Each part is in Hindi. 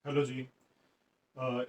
Hello Ji.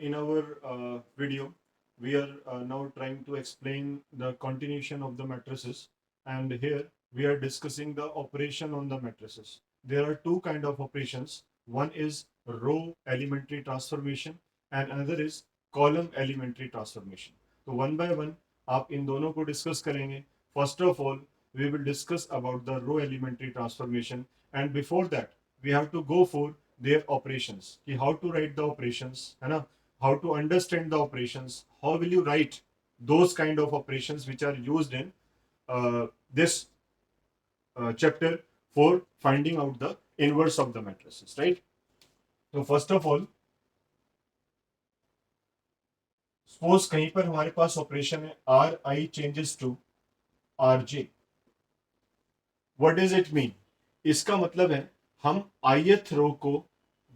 In our video, we are now trying to explain the continuation of the matrices, and here we are discussing the operation on the matrices. There are two kind of operations. One is row elementary transformation, and another is column elementary transformation. So one by one, आप इन दोनों को डिस्कस करेंगे. First of all, we will discuss about the row elementary transformation, and before that, we have to go for their operations कि how to write the operations है ना, how to understand the operations, how will you write those kind of operations which are used in this chapter for finding out the inverse of the matrices, right? So first of all, suppose कहीं पर हमारे पास ऑपरेशन है R I changes to R J. What does it mean? इसका मतलब है हम ith रो को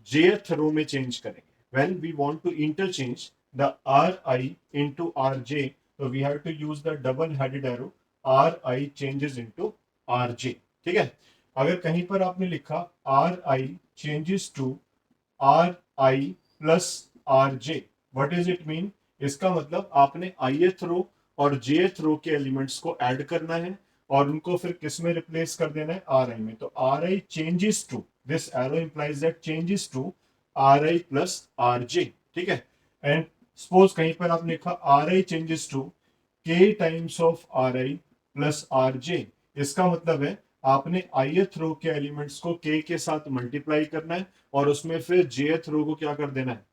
jth रो में चेंज करेंगे. When we want to interchange the ri into rj, so we have to use the double headed arrow ri changes into rj. ठीक है. अगर कहीं पर आपने लिखा ri changes to ri plus rj, what does it mean? इसका मतलब आपने ith रो और jth रो के एलिमेंट्स को ऐड करना है और उनको फिर किस में रिप्लेस कर देना है? आर आई में. तो R I changes to, this arrow implies that changes to R I plus R J. ठीक है. एंड सपोज कहीं पर आपने लिखा R I changes to K times of R I plus R J. इसका मतलब है आपने ith रो के एलिमेंट्स को k के साथ मल्टीप्लाई करना है और उसमें फिर jth रो को क्या कर देना है?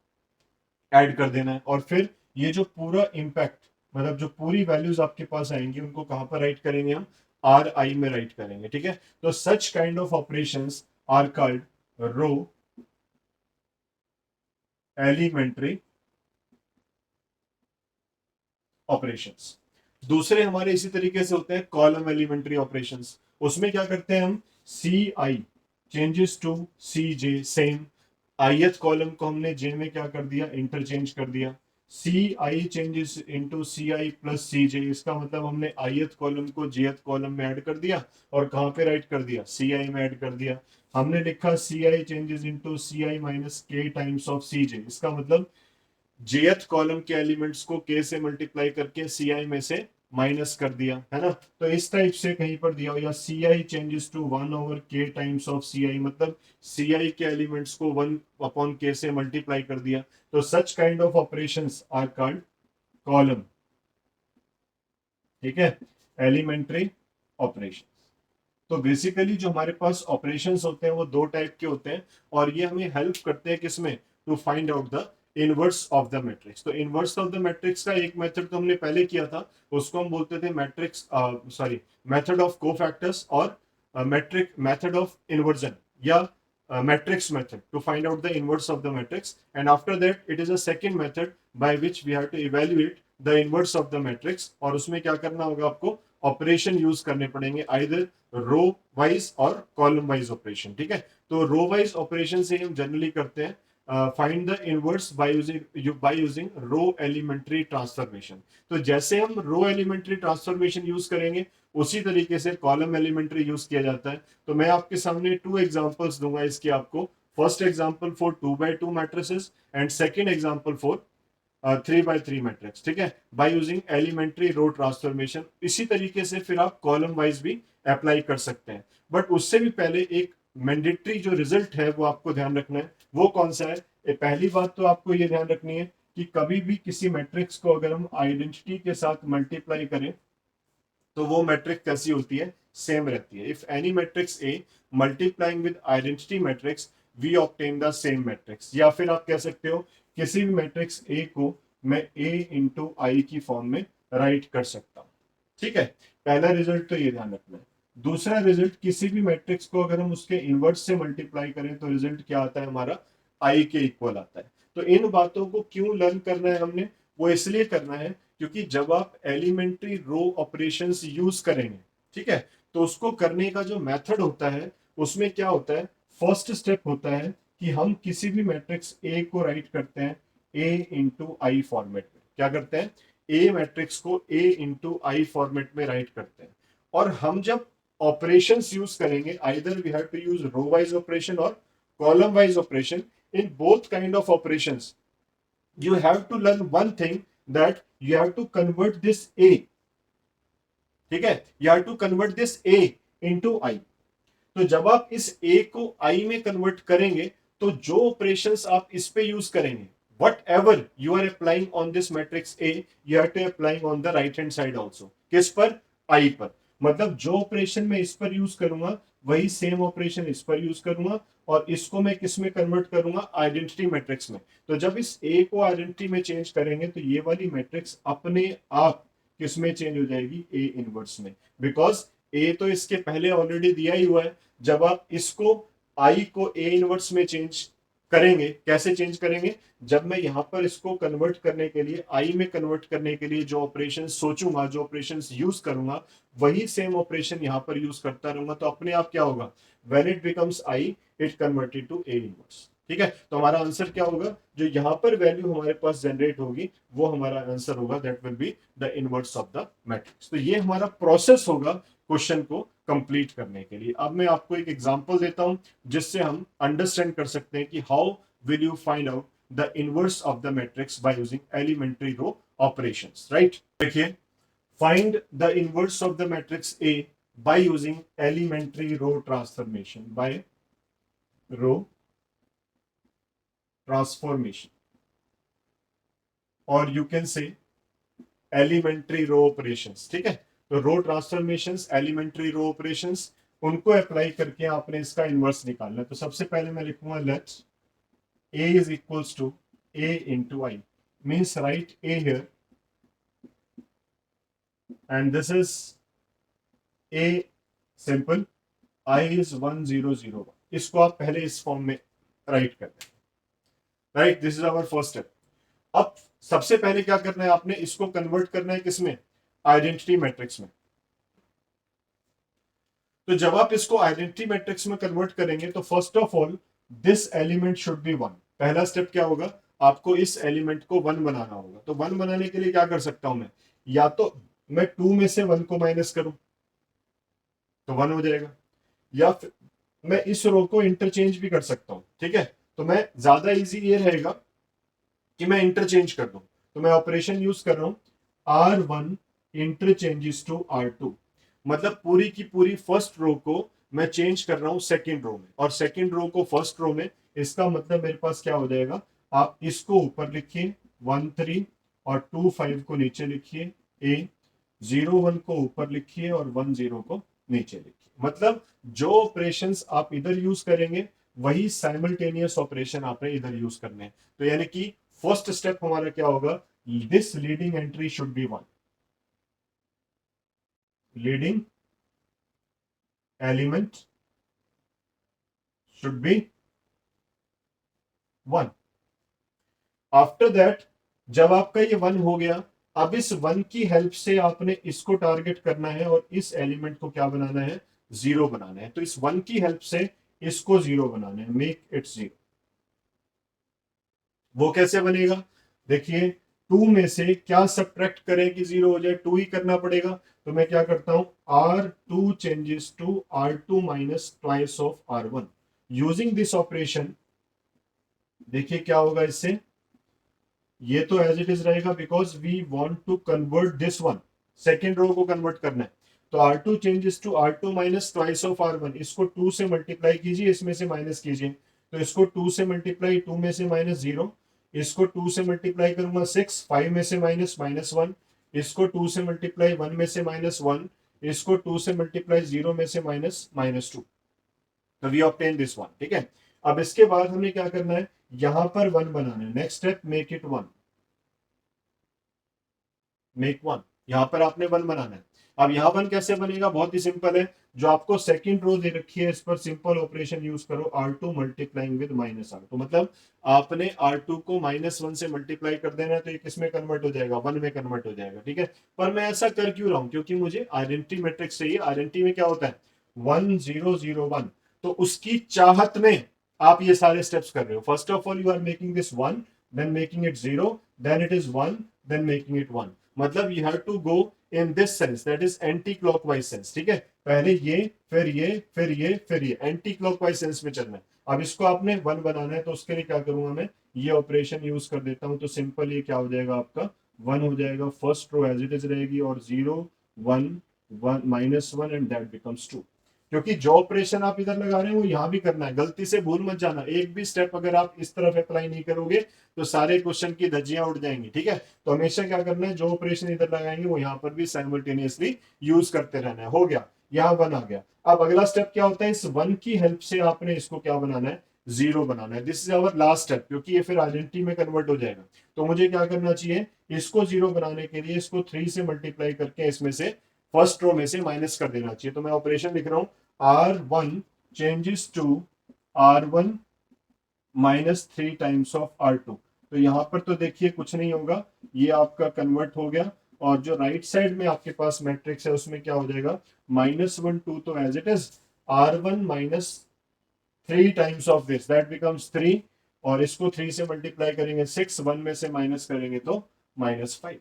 ऐड कर देना है. और फिर ये जो पूरा इंपैक्ट, मतलब जो पूरी वैल्यूज आपके पास आएंगी उनको कहां पर राइट करेंगे? हम आर आई में राइट करेंगे. ठीक है. तो such kind of operations are called row elementary operations. दूसरे हमारे इसी तरीके से होते हैं कॉलम एलिमेंट्री ऑपरेशंस. उसमें क्या करते हैं हम? C I changes to C J. Same ith column को हमने जे में क्या कर दिया? इंटरचेंज कर दिया. सी I changes into C I plus सी जे. इसका मतलब हमने ith कॉलम को jth कॉलम में ऐड कर दिया और कहां पे राइट कर दिया? सी आई में ऐड कर दिया. हमने लिखा सी I changes into C I minus के टाइम्स ऑफ सी जे. इसका मतलब jth कॉलम के एलिमेंट्स को k से मल्टीप्लाई करके सी आई में से माइनस कर दिया, है ना. तो इस टाइप से कहीं पर दिया हो, या सी I changes to one over के टाइम्स ऑफ सी आई, मतलब सी आई के एलिमेंट्स को वन अपॉन के से मल्टीप्लाई कर दिया. तो such kind of operations are called column. ठीक है. Elementary operation. तो बेसिकली जो हमारे पास ऑपरेशंस होते हैं वो दो टाइप के होते हैं और ये हमें हेल्प करते हैं किसमें? To find out the inverse of the matrix. तो इनवर्स ऑफ द मैट्रिक्स का एक मेथड तो हमने पहले किया था, उसको हम बोलते थे matrix sorry method of cofactors और मैट्रिक मेथड ऑफ इन्वर्जन या matrix method to find out the inverse of the matrix. And after that it is a second method by which we have to evaluate the inverse of the matrix. और उसमें क्या करना होगा? आपको ऑपरेशन यूज करने पड़ेंगे, आइदर रो वाइज और कॉलम वाइज ऑपरेशन. ठीक है. तो रो वाइज ऑपरेशन से हम जनरली करते हैं find the inverse by using row elementary transformation. तो जैसे हम रो एलिमेंट्री ट्रांसफॉर्मेशन यूज करेंगे उसी तरीके से कॉलम एलिमेंट्री यूज किया जाता है. तो मैं आपके सामने टू एग्जांपल्स दूंगा इसके आपको. First example for 2x2 matrices and second example for 3x3 matrix. ठीक है. By using elementary row transformation. इसी तरीके से फिर आप कॉलम वाइज भी अप्लाई कर सकते हैं. बट उससे भी पहले एक मैंडेटरी जो रिजल्ट है वो आपको ध्यान रखना है. वो कौन सा है? पहली बात तो आपको ये ध्यान रखनी है कि कभी भी किसी मैट्रिक्स को अगर हम आइडेंटिटी के साथ मल्टीप्लाई करें तो वो मैट्रिक्स कैसी होती है? सेम रहती है. If any matrix A multiplying with identity matrix we obtain the same matrix. या फिर आप कह सकते हो किसी भी मैट्रिक्स ए को मैं ए इंटू आई की फॉर्म में राइट कर सकता हूं. ठीक है. पहला रिजल्ट तो ये ध्यान रखना है. दूसरा रिजल्ट, किसी भी मैट्रिक्स को अगर हम उसके इनवर्स से मल्टीप्लाई करें तो रिजल्ट क्या आता है? हमारा आई के इक्वल आता है. तो इन बातों को क्यों लर्न करना है हमने? वो इसलिए करना है क्योंकि जब आप एलिमेंट्री रो ऑपरेशंस यूज करेंगे, ठीक है, तो उसको करने का जो मेथड होता है उसमें क्या होता है? फर्स्ट स्टेप होता है कि हम किसी भी मैट्रिक्स ए को राइट करते हैं ए इंटू आई फॉर्मेट में. क्या करते हैं? ए मैट्रिक्स को ए इंटू आई फॉर्मेट में राइट करते हैं. और हम जब ऑपरेशंस यूज करेंगे, either we have to use row wise operation और column wise operation. in both kind of operations you have to learn one thing, that you have to convert this a, ठीक है, you have to convert this a into I. तो जब आप इस a को I में कन्वर्ट करेंगे तो जो ऑपरेशंस आप इस पे यूज करेंगे, whatever you are applying on this matrix A, you have to applying on the right hand side also. किस पर? I पर. मतलब जो ऑपरेशन मैं इस पर यूज करूंगा वही सेम ऑपरेशन इस पर यूज करूंगा, और इसको मैं किस में कन्वर्ट करूंगा? आइडेंटिटी मैट्रिक्स में. तो जब इस A को आइडेंटिटी में चेंज करेंगे तो ये वाली मैट्रिक्स अपने आप किस में चेंज हो जाएगी? A इनवर्स में. बिकॉज A तो इसके पहले ऑलरेडी दिया ही हुआ है. जब आप इसको I को A इनवर्स में चेंज करेंगे, कैसे चेंज करेंगे? जब मैं यहां पर इसको कन्वर्ट करने के लिए, I में कन्वर्ट करने के लिए जो ऑपरेशन सोचूंगा, जो ऑपरेशन यूज करूंगा, वही सेम ऑपरेशन यहां पर यूज करता रहूंगा. तो अपने आप क्या होगा? When it becomes I, it converted to A inverse. ठीक है, तो हमारा आंसर क्या होगा? जो यहां पर वैल्यू हमारे पास जनरेट होगी वो हमारा आंसर होगा. That will be the inverse of the matrix. तो ये हमारा प्रोसेस होगा क्वेश्चन को कंप्लीट करने के लिए. अब मैं आपको एक एग्जांपल देता हूं जिससे हम अंडरस्टैंड कर सकते हैं कि how will you find out the inverse of the matrix by using elementary row operations. Right, देखिए, find the inverse of the matrix A by using elementary row transformation, by row transformation, or you can say elementary row operations. ठीक है, तो रो ट्रांसफॉर्मेशंस, एलिमेंट्री रो ऑपरेशंस, उनको अप्लाई करके आपने इसका इनवर्स निकालना है. तो सबसे पहले मैं लिखूंगा late a is equals to a into I, means write a here and this is a simple, I is 1001. इसको आप पहले इस फॉर्म में राइट कर दें. Right, this is our first step. अब सबसे पहले क्या करना है? आपने इसको कन्वर्ट करना है किसमें? आइडेंटिटी मैट्रिक्स में. तो जब आप इसको आइडेंटिटी मैट्रिक्स में कन्वर्ट करेंगे तो first of all this element should be 1. पहला स्टेप क्या होगा? आपको इस एलिमेंट को 1 बनाना होगा. तो 1 बनाने के लिए क्या कर सकता हूं मैं? या तो मैं 2 में से 1 को माइनस करूं तो 1 हो जाएगा, या फिर मैं इस रो को इंटरचेंज भी कर सकता हूं. ठीक है, तो मैं ज्यादा इजी ये रहेगा कि मैं इंटरचेंज कर दूं. तो मैं ऑपरेशन यूज कर रहा हूं R1 इंटरचेंजेस टू R2. मतलब पूरी की पूरी फर्स्ट रो को मैं चेंज कर रहा हूं सेकंड रो में, और सेकंड रो को फर्स्ट रो में. इसका मतलब मेरे पास क्या हो जाएगा? आप इसको ऊपर लिखिए 1 3 और 2 5 को नीचे लिखिए, A 0 1 को ऊपर लिखिए और 1 0 को नीचे लिखिए. मतलब जो ऑपरेशंस आप इधर यूज करेंगे वही साइमल्टेनियस ऑपरेशन आपने इधर यूज करने हैं. तो यानी कि फर्स्ट स्टेप हमारा क्या होगा? This leading entry should be 1. Leading element should be 1. After that जब आपका ये 1 हो गया, अब इस 1 की हेल्प से आपने इसको टारगेट करना है और इस एलिमेंट को क्या बनाना है? 0 बनाना है. तो इस 1 की हेल्प से इसको 0 बनाना है, मेक इट 0. वो कैसे बनेगा? देखिए, 2 में से क्या सब्ट्रैक्ट करें कि 0 हो जाए? 2 ही करना पड़ेगा. तो मैं क्या करता हूं? R2 changes to R2 minus twice of R1. Using this operation देखिए क्या होगा इससे. ये तो एज इट इज रहेगा because we want to convert this one, second row को कन्वर्ट करना है. तो R2 changes to R2 minus twice of R1. इसको 2 से मल्टीप्लाई कीजिए, इसमें से माइनस कीजिए. तो इसको 2 से मल्टीप्लाई, 2 में से माइनस 0. इसको 2 से मल्टीप्लाई करूंगा 6, 5 में से माइनस माइनस 1. इसको 2 से मल्टीप्लाई 1 में से माइनस 1. इसको 2 से मल्टीप्लाई 0 में से माइनस माइनस 2. तो वी ऑब्टेन दिस वन. ठीक है, अब इसके बाद हमें क्या करना है? यहां पर 1 बनाना है. Next step, make it 1. Make 1, यहां पर आपने 1 बनाना है. अब यहां 1 कैसे बनेगा? बहुत ही सिंपल है. जो आपको सेकंड रो दे रखी है इस पर सिंपल ऑपरेशन यूज करो, R2 multiplying with minus R2. मतलब आपने R2 को -1 से मल्टीप्लाई कर देना है तो ये किसमें कन्वर्ट हो जाएगा? 1 में कन्वर्ट हो जाएगा. ठीक है, पर मैं ऐसा कर क्यों रहा हूं? क्योंकि मुझे आइडेंटिटी मैट्रिक्स चाहिए. आइडेंटिटी में क्या होता है? 1 0 0 1. तो उसकी चाहत में आप ये सारे स्टेप्स कर रहे हो. First of all you are making this 1, then making it 0, then it is 1, then making it 1. मतलब you have to go in this sense, that is anti clockwise sense. ठीक है, पहले ये, फिर ये, फिर ये, फिर ये, एंटी क्लॉकवाइज सेंस में चलना है. अब इसको आपने 1 बनाना है तो उसके लिए क्या करूंगा मैं, ये ऑपरेशन यूज कर देता हूं। तो सिंपल ये क्या हो जाएगा आपका 1 हो जाएगा, first row as it is रहेगी, और 0 1 1 -1 एंड दैट बिकम्स 2। क्योंकि जो ऑपरेशन आप इधर लगा रहे हैं वो यहां भी करना है, गलती से भूल मत जाना। एक भी स्टेप अगर आप इस तरफ अप्लाई नहीं करोगे तो सारे क्वेश्चन की धज्जियां उड़ जाएंगी, ठीक है। तो हमेशा क्या करना है, जो ऑपरेशन इधर लगाएंगे वो यहाँ पर भी साइमल्टेनियसली यूज करते रहना है। हो गया, यहाँ 1 आ गया। अब अगला स्टेप क्या होता है, इस 1 की हेल्प से आपने इसको क्या बनाना है, 0 बनाना है। This is our last step, क्योंकि ये फिर आइडेंटिटी में कन्वर्ट हो जाएगा। तो मुझे क्या करना चाहिए, इसको 0 बनाने के लिए इसको 3 से मल्टीप्लाई करके इसमें से फर्स्ट रो में से माइनस कर देना चाहिए। तो मैं ऑपरेशन लिख रहा हूं, R1 changes to R1 -3 times of R2। तो यहां पर तो देखिए कुछ नहीं होगा, ये आपका कन्वर्ट हो गया। और जो राइट साइड में आपके पास मैट्रिक्स है उसमें क्या हो जाएगा, -1 2 तो as it is R1 -3 times of this, that becomes 3। और इसको 3 से मल्टीप्लाई करेंगे 6, 1 में से माइनस करेंगे तो -5।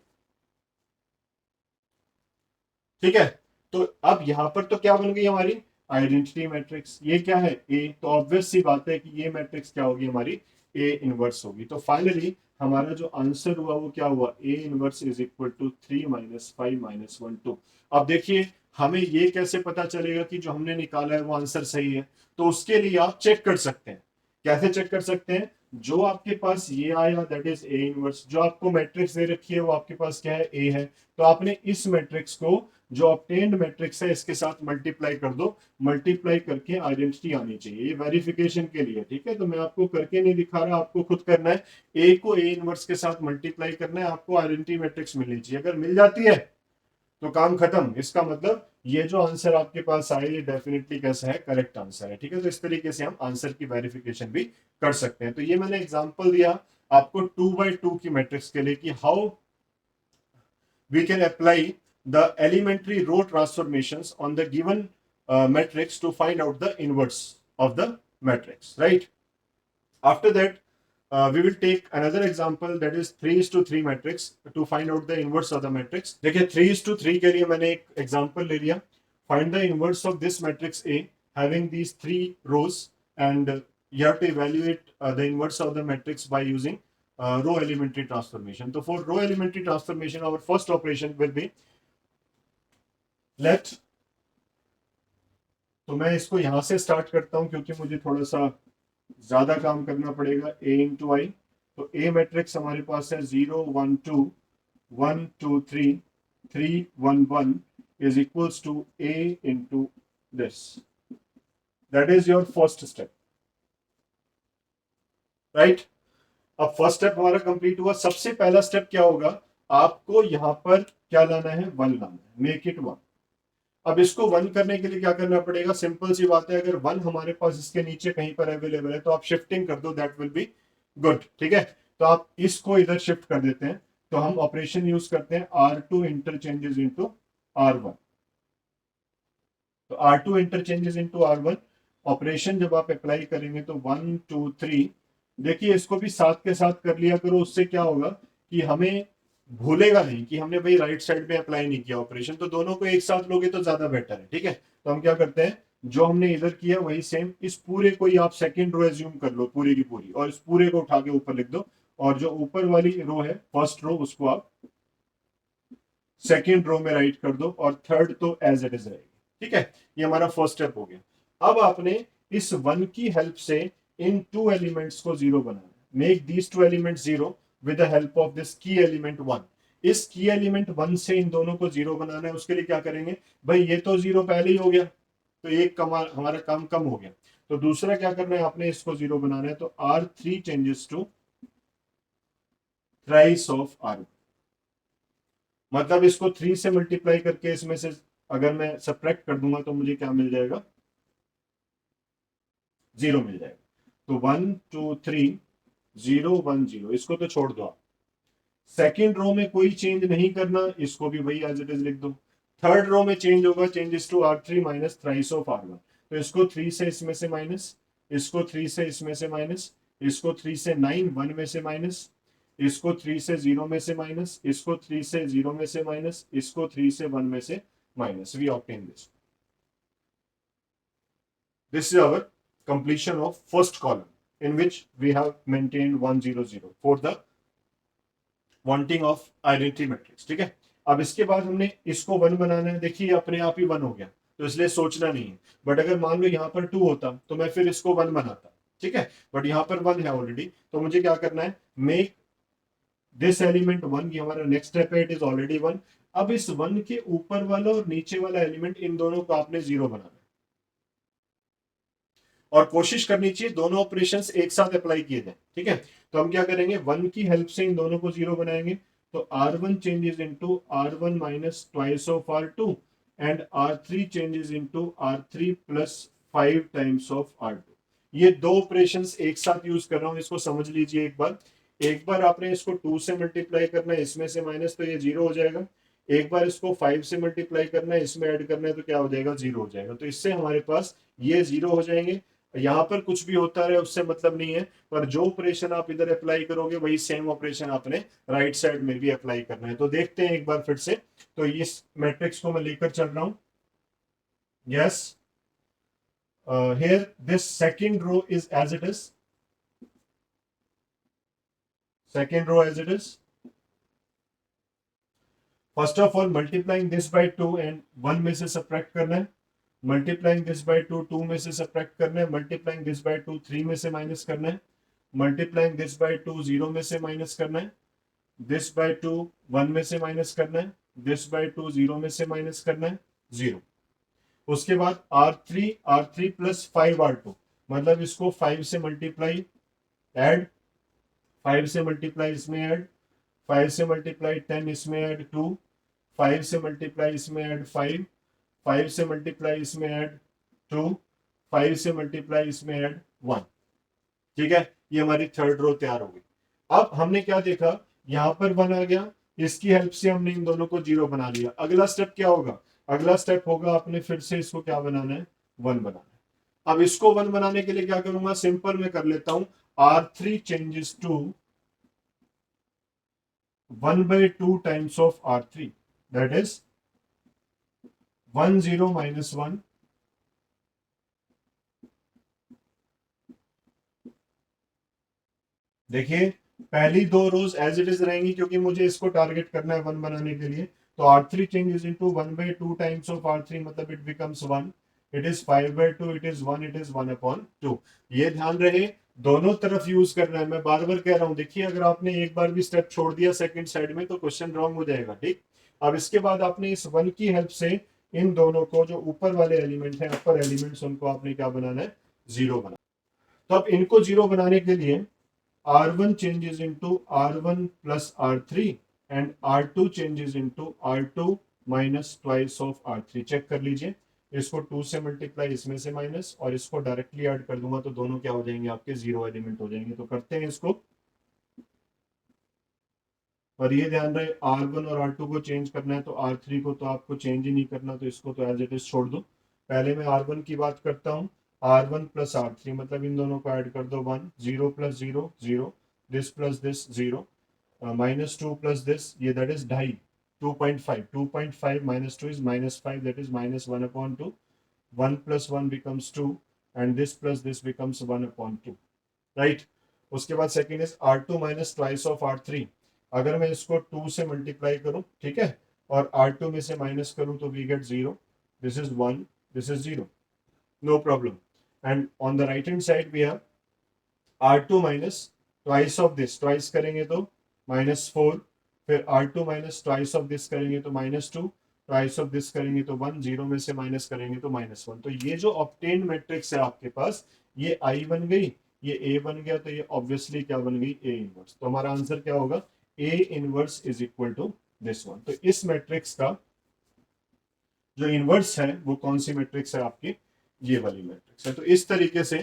ठीक है। तो अब यहां पर तो क्या बन गई हमारी आइडेंटिटी मैट्रिक्स। ये क्या है, ए। तो ऑब्वियस सी बात है कि ये मैट्रिक्स क्या होगी हमारी, ए इनवर्स होगी। तो फाइनली हमारा जो आंसर हुआ वो क्या हुआ, A inverse is equal to 3 -5 -1 2। अब देखिए हमें ये कैसे पता चलेगा कि जो हमने निकाला है वो आंसर सही है। तो उसके लिए आप चेक कर सकते हैं। कैसे चेक कर सकते हैं, जो आपके पास ये आया दैट इज ए इनवर्स, जो आपको मैट्रिक्स दे रखी है वो आपके पास क्या है, ए है। तो आपने इस मैट्रिक्स को, जो ऑब्टेन्ड मैट्रिक्स है, इसके साथ मल्टीप्लाई कर दो। मल्टीप्लाई करके आइडेंटिटी आनी चाहिए, ये वेरिफिकेशन के लिए, ठीक है। तो मैं आपको करके नहीं दिखा रहा, आपको खुद करना है। ए को ए इनवर्स के साथ मल्टीप्लाई करना है, आपको आइडेंटिटी मैट्रिक्स मिलनी चाहिए। अगर मिल जाती है तो काम खत्म। इसका मतलब ये जो आंसर आपके पास आए ये डेफिनेटली कैसा है, करेक्ट आंसर है, ठीक है। तो इस तरीके से हम आंसर की वेरिफिकेशन भी कर सकते हैं। तो ये मैंने एग्जांपल दिया आपको 2 by 2 की मैट्रिक्स के लिए कि how we can apply the elementary row transformations on the given matrix to find out the inverse of the matrix, right? After that, we will take another example, that is 3:3 matrix, to find out the inverse of the matrix. देखिए 3:3 के लिए मैंने एक example ले लिया। Find the inverse of this matrix A having these 3 rows, and you have to evaluate the inverse of the matrix by using row elementary transformation. So for row elementary transformation, our first operation will be let, तो मैं इसको यहां से स्टार्ट करता हूं क्योंकि मुझे थोड़ा सा ज्यादा काम करना पड़ेगा। a इंटू आई, तो a मैट्रिक्स हमारे पास है 0 1 2 1 2 3 3 1 1 is equals to a into this, that is your first step, right? अब फर्स्ट स्टेप हमारा कंप्लीट हुआ। सबसे पहला स्टेप क्या होगा, आपको यहां पर क्या लाना है, 1 लाना है, मेक इट 1। अब इसको 1 करने के लिए क्या करना पड़ेगा, सिंपल सी बात है, अगर 1 हमारे पास इसके नीचे कहीं पर अवेलेबल है तो आप शिफ्टिंग कर दो, दैट विल बी गुड, ठीक है। तो आप इसको इधर शिफ्ट कर देते हैं। तो हम ऑपरेशन यूज करते हैं R2 इंटरचेंजेस इंटू R1। तो R2 interchanges into R1 operation जब आप अप्लाई करेंगे तो 1 2 3, देखिए इसको भी साथ के साथ कर लिया करो। उससे क्या होगा कि हमें भूलेगा नहीं कि हमने भाई राइट साइड में अप्लाई नहीं किया ऑपरेशन। तो दोनों को एक साथ लोगे तो ज्यादा बेटर है, ठीक है। तो हम क्या करते हैं, जो हमने इधर किया वही सेम इस पूरे को ही आप सेकंड रो एज्यूम कर लो, पूरी की पूरी, और इस पूरे को उठा के ऊपर लिख दो। और जो ऊपर वाली रो है फर्स्ट रो, उसको आप सेकंड रो में राइट कर दो, और थर्ड तो एज इट इज रहेगी, ठीक है। ये हमारा फर्स्ट स्टेप हो गया। अब आपने इस 1 की हेल्प से इन 2 एलिमेंट्स को 0 बनाना है। Make these 2 elements 0 with the help of this की एलिमेंट 1। इस की एलिमेंट 1 से इन दोनों को 0 बनाना है। उसके लिए क्या करेंगे, भाई ये तो 0 पहले ही हो गया, तो एक हमारा काम कम हो गया। तो दूसरा क्या करना है, आपने इसको 0 बनाना है। तो R3 changes to thrice of R1, मतलब इसको 3 से मल्टीप्लाई करके इसमें से अगर मैं सब्ट्रैक्ट कर दूंगा तो मुझे क्या मिल जाएगा, 0 मिल जाएगा। तो 1 2 3 0 1 0, इसको तो छोड़ दो आप। सेकेंड रो में कोई चेंज नहीं करना, इसको भी वही एज इट इज लिख दो। थर्ड रो में चेंज होगा, changes to R3 minus thrice of R1। तो इसको 3 से इसमें से माइनस, इसको 3 से इसमें से माइनस, इसको 3 से 9 1 में से माइनस, इसको 3 से 0 में से माइनस, इसको 3 से 0 में से माइनस, इसको 3 से 1 में से minus. We obtain this, this is our completion of first column in which we have maintained 100 for the wanting of identity matrix. ठीक है, अब इसके बाद हमने इसको 1 बनाना है। देखिए अपने आप ही 1 हो गया, तो इसलिए सोचना नहीं है। बट अगर मान लो यहाँ पर 2 होता तो मैं फिर इसको 1 बनाता। ठीक है, बट यहाँ पर 1 है ऑलरेडी, तो मुझे क्या करना है, मेक दिस एलिमेंट 1। ये हमारा नेक्स्ट स्टेप है, इट इज ऑलरेडी 1। अब इस 1 के ऊपर वाला और नीचे वाला एलिमेंट, इन दोनों को आपने 0 बनाना है और कोशिश करनी चाहिए दोनों ऑपरेशंस एक साथ अप्लाई किए जाए। ठीक है, तो हम क्या करेंगे, 1 की हेल्प से इन दोनों को 0 बनाएंगे। तो R1 changes into R1 minus twice of R2 and R3 changes into R3 plus 5 times of R2। ये दो ऑपरेशंस एक साथ यूज कर रहा हूं, इसको समझ लीजिए एक बार। एक बार आपने इसको 2 से मल्टीप्लाई करना है, इसमें से माइनस, तो ये 0 हो जाएगा। एक बार इसको 5 से मल्टीप्लाई करना है, इसमें ऐड करना है, तो क्या हो जाएगा, 0 हो जाएगा। तो इससे हमारे पास ये 0 हो जाएंगे। यहाँ पर कुछ भी होता रहे उससे मतलब नहीं है, पर जो ऑपरेशन आप इधर अप्लाई करोगे वही सेम ऑपरेशन आपने राइट साइड में भी अप्लाई करना है। तो देखते हैं एक बार फिर से। तो इस मैट्रिक्स को मैं लेकर चल रहा हूं। Yes, here this second row is as it is, second row as it is. First of all multiplying this by 2 and 1 में से सब्ट्रैक्ट करना है। मल्टीप्लाइंग दिस बाय 2 2 में से सब्ट्रैक्ट करना है। मल्टीप्लाइंग दिस बाय 2 3 में से माइनस करना है। मल्टीप्लाइंग दिस बाय 2 0 में से माइनस करना है। दिस बाय 2 1 में से माइनस करना है। दिस बाय 2 0 में से माइनस करना है, 0। उसके बाद R3 प्लस 5R2, मतलब इसको 5 से मल्टीप्लाई, ऐड 5 से मल्टीप्लाई, इसमें ऐड 5 से मल्टीप्लाई 10, इसमें ऐड 2 5 से मल्टीप्लाई, इसमें ऐड 5 5 से मल्टीप्लाई, इसमें ऐड 2 5 से मल्टीप्लाई, इसमें ऐड 1। ठीक है, ये हमारी थर्ड रो तैयार हो गई। अब हमने क्या देखा, यहां पर 1 आ गया, इसकी हेल्प से हमने इन दोनों को 0 बना लिया। अगला स्टेप क्या होगा, अगला स्टेप होगा आपने फिर से इसको क्या बनाना है, 1 बनाना है। अब इसको 1 बनाने के लिए क्या करूंगा, सिंपल में कर लेता हूं। R3 changes to 1/2 times of R3, that is 1 0 minus 1। देखिए पहली दो रोज एज इट इज रहेंगी, क्योंकि मुझे इसको टारगेट करना है 1 बनाने के लिए। तो R3 changes into 1/2 times of R3, मतलब it becomes 1। It is 5/2, it is 1, it is 1/2। ये ध्यान रहे, दोनों तरफ यूज करना है। मैं बार बार कह रहा हूं, देखिए अगर आपने एक बार भी स्टेप छोड़ दिया सेकंड साइड में तो क्वेश्चन रॉन्ग हो जाएगा। ठीक, अब इसके बाद आपने इस 1 की हेल्प से इन दोनों को, जो ऊपर वाले एलिमेंट है, अपर एलिमेंट्स, उनको आपने क्या बनाना है, 0 बनाना। तो अब इनको 0 बनाने के लिए R1 changes into R1 plus R3 and R2 changes into R2 minus twice of R3। Check कर लीजिए, इसको 2 से मल्टीप्लाई, इसमें से माइनस, और इसको डायरेक्टली ऐड कर दूंगा तो दोनों क्या हो जाएंगे, आपके 0 एलिमेंट हो जाएंगे। तो करते हैं इसको, और ये ध्यान रहे R1 और R2 को चेंज करना है, तो R3 को तो आपको चेंज ही नहीं करना, तो इसको तो एज इट इज छोड़ दो। पहले मैं R1 की बात करता हूँ। R1 प्लस R3, मतलब इन दोनों को ऐड कर दो, 1 0 plus 0 0, this plus this 0, minus 2 plus this, ये that is 2.5 2.5 minus 2 is -5, that is -1/2। 1 plus 1 becomes 2 and this plus this becomes 1/2, right. उसके बाद second is R2 minus twice of R3। अगर मैं इसको 2 से मल्टीप्लाई करूं, ठीक है, और R2 में से माइनस करूं, तो we get 0, this is 1, this is 0, no problem. And on the right hand side we have R2 minus twice of this, twice करेंगे तो -4, फिर R2 minus twice of this करेंगे तो -2, ट्वाइस ऑफ दिस करेंगे तो 1, 0 में से माइनस करेंगे तो -1। तो ये जो ऑब्टेन्ड मैट्रिक्स है आपके पास, ये I बन गई, ये A बन गया, तो ये ऑब्वियसली क्या बन गई, A इनवर्स। तो हमारा आंसर क्या होगा, A inverse is equal to this one. तो इस मैट्रिक्स का जो इनवर्स है वो कौन सी मैट्रिक्स है आपकी, ये वाली मैट्रिक्स है। तो इस तरीके से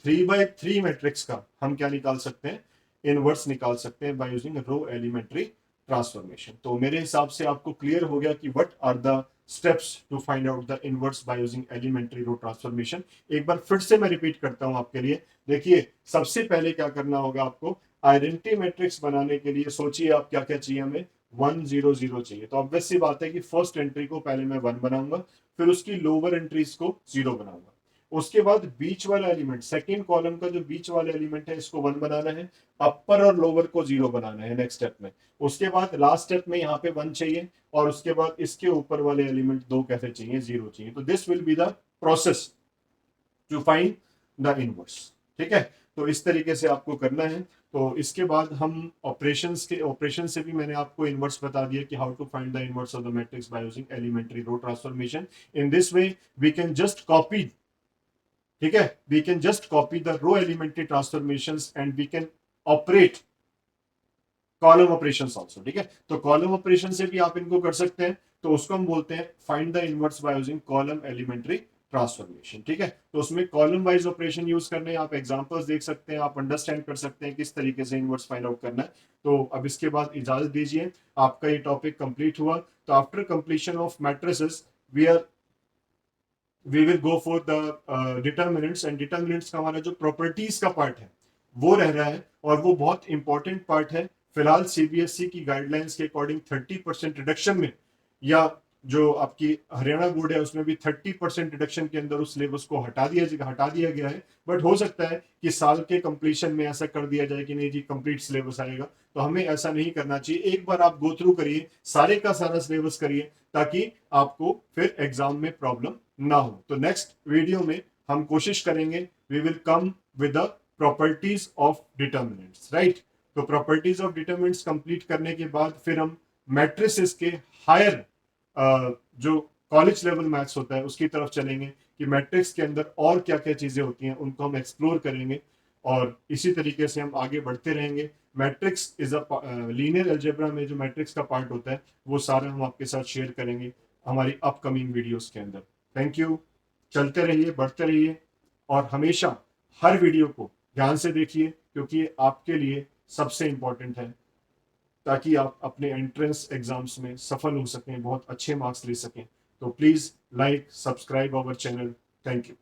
3/3 मैट्रिक्स का हम क्या निकाल सकते हैं, इनवर्स निकाल सकते हैं by using row elementary transformation. तो मेरे हिसाब से आपको क्लियर हो गया कि what are the steps to find out the inverse by using elementary row transformation. एक बार फिर से मैं रिपीट करता हूं आपके लिए। देखिए सबसे पहले क्या करना होगा आपको, आइडेंटिटी मैट्रिक्स बनाने के लिए सोचिए आप क्या क्या चाहिए, हमें 1 0 0 चाहिए। तो ऑब्वियस सी बात है कि फर्स्ट एंट्री को पहले मैं 1 बनाऊंगा, फिर उसकी लोअर एंट्रीज को 0 बनाऊंगा। उसके बाद बीच वाला एलिमेंट, सेकंड कॉलम का जो बीच वाला एलिमेंट है इसको 1 बनाना है, अपर और लोअर को 0 बनाना है नेक्स्ट स्टेप में। उसके बाद लास्ट स्टेप में यहाँ पे 1 चाहिए, और उसके बाद इसके ऊपर वाले एलिमेंट 2 कैसे चाहिए, 0 चाहिए। तो this will be the process to find the inverse. ठीक है, तो इस तरीके से आपको करना है। तो इसके बाद हम ऑपरेशन से भी मैंने आपको इनवर्स बता दिया कि how to find the inverse of the matrix by using elementary row transformation. In this way we can just copy, ठीक है, we can just copy the row elementary transformations and we can operate column operations also. ठीक है, तो कॉलम ऑपरेशन से भी आप इनको कर सकते हैं, तो उसको हम बोलते हैं find the inverse by using column elementary transformation. ठीक है, तो उसमें कॉलम वाइज ऑपरेशन यूज करने हैं, आप एग्जांपल्स देख सकते हैं, आप अंडरस्टैंड कर सकते हैं किस तरीके से इनवर्स फाइंड आउट करना है। तो अब इसके बाद इजाजत दीजिए, आपका ये टॉपिक कंप्लीट हुआ। तो after completion of matrices we will go for the determinants, and determinants का हमारा जो प्रॉपर्टीज का पार्ट है वो रह रहा है, और वो बहुत इंपॉर्टेंट पार्ट है। फिलहाल सीबीएसई की गाइडलाइंस के अकॉर्डिंग 30% रिडक्शन में, या जो आपकी हरियाणा बोर्ड है उसमें भी 30% रिडक्शन के अंदर उस सिलेबस को हटा दिया गया है। बट हो सकता है कि साल के कंप्लीशन में ऐसा कर दिया जाए कि नहीं जी कंप्लीट सिलेबस आएगा, तो हमें ऐसा नहीं करना चाहिए। एक बार आप गो थ्रू करिए, सारे का सारा सिलेबस करिए, ताकि आपको फिर एग्जाम में प्रॉब्लम ना हो। तो नेक्स्ट वीडियो में हम कोशिश करेंगे, we will come with the properties of determinants, right. तो प्रॉपर्टीज ऑफ डिटर्मिनेंट्स कंप्लीट करने के बाद फिर हम मैट्रिसेस के हायर जो कॉलेज लेवल मैथ्स होता है उसकी तरफ चलेंगे, कि मैट्रिक्स के अंदर और क्या क्या चीजें होती हैं उनको हम एक्सप्लोर करेंगे, और इसी तरीके से हम आगे बढ़ते रहेंगे। Matrix is a linear algebra में जो मैट्रिक्स का पार्ट होता है वो सारा हम आपके साथ शेयर करेंगे हमारी अपकमिंग वीडियोस के अंदर। थैंक यू, चलते रहिए, बढ़ते रहिए, और हमेशा हर वीडियो को ध्यान से देखिए, क्योंकि ये आपके लिए सबसे इंपॉर्टेंट है, ताकि आप अपने एंट्रेंस एग्जाम्स में सफल हो सकें, बहुत अच्छे मार्क्स ले सकें। तो please like, subscribe our channel. Thank you.